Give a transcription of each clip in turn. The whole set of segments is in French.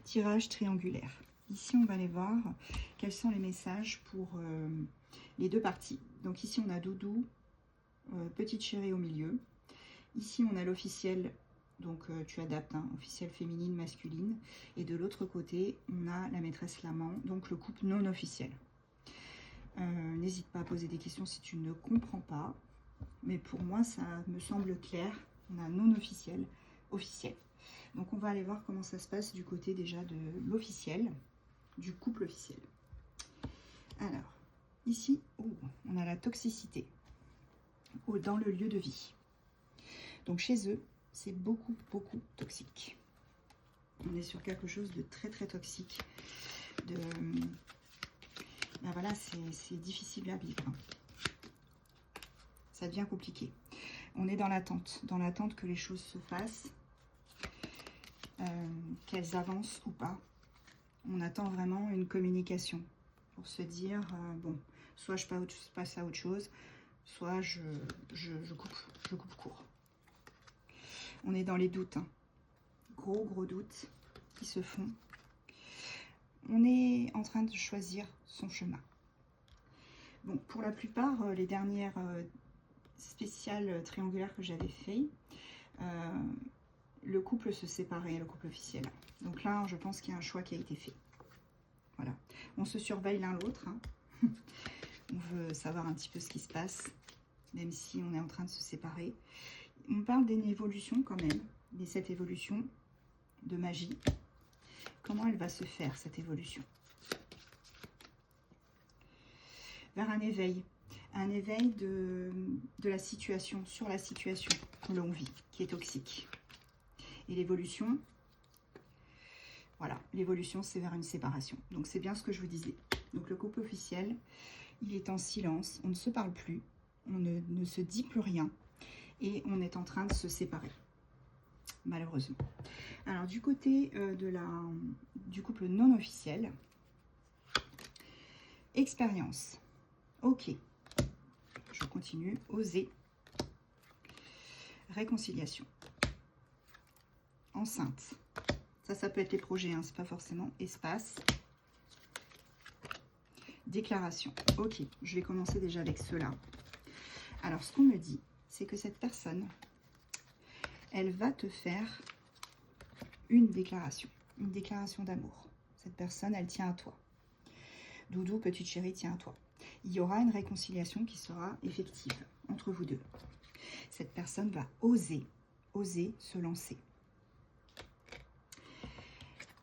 tirage triangulaire. Ici, on va aller voir quels sont les messages pour les deux parties. Donc ici, on a Doudou, petite chérie au milieu. Ici, on a l'officiel, donc tu adaptes, hein, officiel féminine, masculine. Et de l'autre côté, on a la maîtresse l'amant, donc le couple non officiel. N'hésite pas à poser des questions si tu ne comprends pas. Mais pour moi, ça me semble clair. On a non officiel, officiel. Donc on va aller voir comment ça se passe du côté déjà de l'officiel, du couple officiel. Alors, ici, on a la toxicité dans le lieu de vie. Donc chez eux, c'est beaucoup toxique. On est sur quelque chose de très toxique. Ben voilà, c'est difficile à vivre. Ça devient compliqué. On est dans l'attente que les choses se fassent, qu'elles avancent ou pas. On attend vraiment une communication pour se dire, bon, soit je passe à autre chose, soit je coupe court. On est dans les doutes, hein. Gros doutes qui se font. On est en train de choisir son chemin. Bon, pour la plupart, les dernières spéciales triangulaires que j'avais fait, le couple se séparait, le couple officiel. Donc là, je pense qu'il y a un choix qui a été fait. Voilà. On se surveille l'un l'autre, hein. On veut savoir un petit peu ce qui se passe, même si on est en train de se séparer. On parle d'une évolution quand même, mais cette évolution de magie, comment elle va se faire, cette évolution? Vers un éveil de la situation, sur la situation que l'on vit, qui est toxique. Et l'évolution, voilà, l'évolution c'est vers une séparation. Donc c'est bien ce que je vous disais. Donc le couple officiel, il est en silence, on ne se parle plus, on ne se dit plus rien. Et on est en train de se séparer, malheureusement. Alors, du côté du couple non officiel, expérience. Ok, je continue. Oser. Réconciliation. Enceinte. Ça peut être les projets, hein, c'est pas forcément espace. Déclaration. Ok, je vais commencer déjà avec ceux-là. Alors, ce qu'on me dit, c'est que cette personne, elle va te faire une déclaration d'amour. Cette personne, elle tient à toi. Doudou, petite chérie, tient à toi. Il y aura une réconciliation qui sera effective entre vous deux. Cette personne va oser se lancer.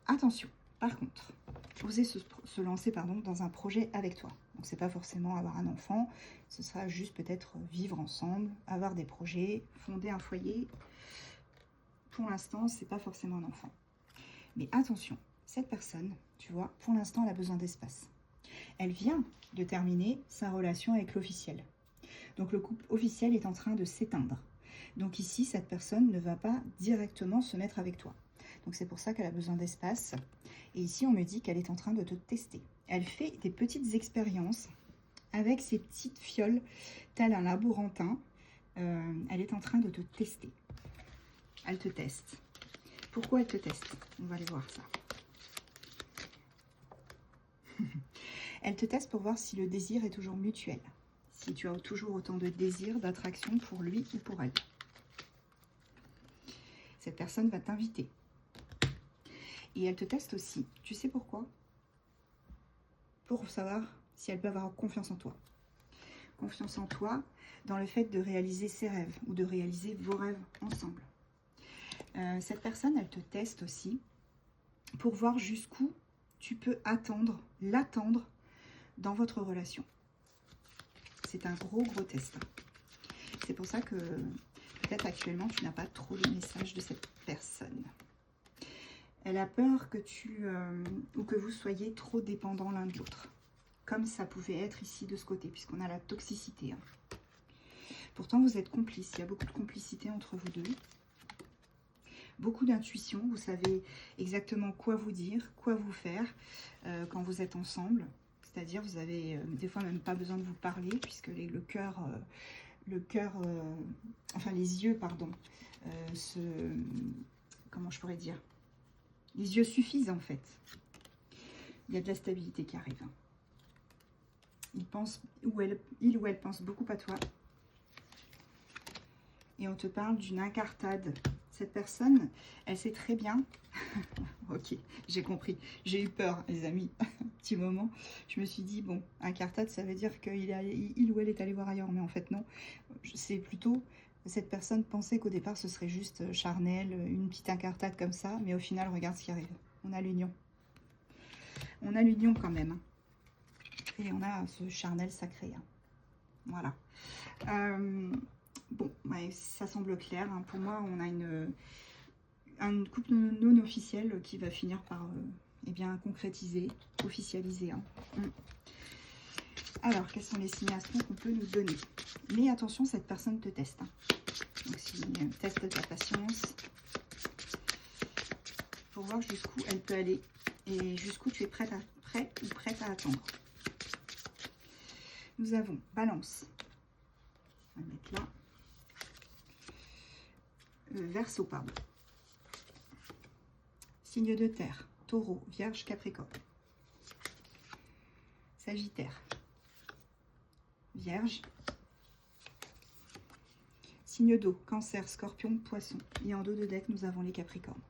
Attention, par contre, oser se lancer dans un projet avec toi. Donc, c'est pas forcément avoir un enfant, ce sera juste peut-être vivre ensemble, avoir des projets, fonder un foyer. Pour l'instant, c'est pas forcément un enfant. Mais attention, cette personne, tu vois, pour l'instant, elle a besoin d'espace. Elle vient de terminer sa relation avec l'officiel. Donc, le couple officiel est en train de s'éteindre. Donc ici, cette personne ne va pas directement se mettre avec toi. Donc c'est pour ça qu'elle a besoin d'espace. Et ici, on me dit qu'elle est en train de te tester. Elle fait des petites expériences avec ses petites fioles, tel un laborantin. Elle est en train de te tester. Elle te teste. Pourquoi elle te teste? On va aller voir ça. Elle te teste pour voir si le désir est toujours mutuel. Si tu as toujours autant de désir, d'attraction pour lui ou pour elle. Cette personne va t'inviter. Et elle te teste aussi. Tu sais pourquoi? Pour savoir si elle peut avoir confiance en toi. Confiance en toi dans le fait de réaliser ses rêves ou de réaliser vos rêves ensemble. Cette personne, elle te teste aussi pour voir jusqu'où tu peux l'attendre dans votre relation. C'est un gros test. C'est pour ça que peut-être actuellement, tu n'as pas trop les messages de cette personne. Elle a peur que ou que vous soyez trop dépendants l'un de l'autre. Comme ça pouvait être ici de ce côté, puisqu'on a la toxicité. Hein. Pourtant, vous êtes complices. Il y a beaucoup de complicité entre vous deux. Beaucoup d'intuition. Vous savez exactement quoi vous dire, quoi vous faire quand vous êtes ensemble. C'est-à-dire, vous avez des fois même pas besoin de vous parler, puisque les yeux, comment je pourrais dire, Les yeux suffisent en fait. Il y a de la stabilité qui arrive. Il ou elle pense beaucoup à toi. Et on te parle d'une incartade. Cette personne, elle sait très bien. Ok, j'ai compris. J'ai eu peur, les amis. Un petit moment, je me suis dit, bon, incartade, ça veut dire qu'il ou elle est allé voir ailleurs. Mais en fait, non. C'est plutôt, cette personne pensait qu'au départ, ce serait juste charnel, une petite incartade comme ça. Mais au final, regarde ce qui arrive. On a l'union. On a l'union quand même. Et on a ce charnel sacré. Voilà. Bon, ouais, ça semble clair. Pour moi, on a une couple non officielle qui va finir par eh bien, concrétiser, officialiser. Alors, quels sont les signalements qu'on peut nous donner? Mais attention, cette personne te teste. Donc, si elle teste ta patience, pour voir jusqu'où elle peut aller et jusqu'où tu es prête à attendre. Nous avons Balance. On va le mettre là. Verseau, pardon. Signe de terre, Taureau, Vierge, Capricorne. Sagittaire, Vierge. Signe d'eau, Cancer, Scorpion, Poisson. Et en dos de deck, nous avons les Capricornes.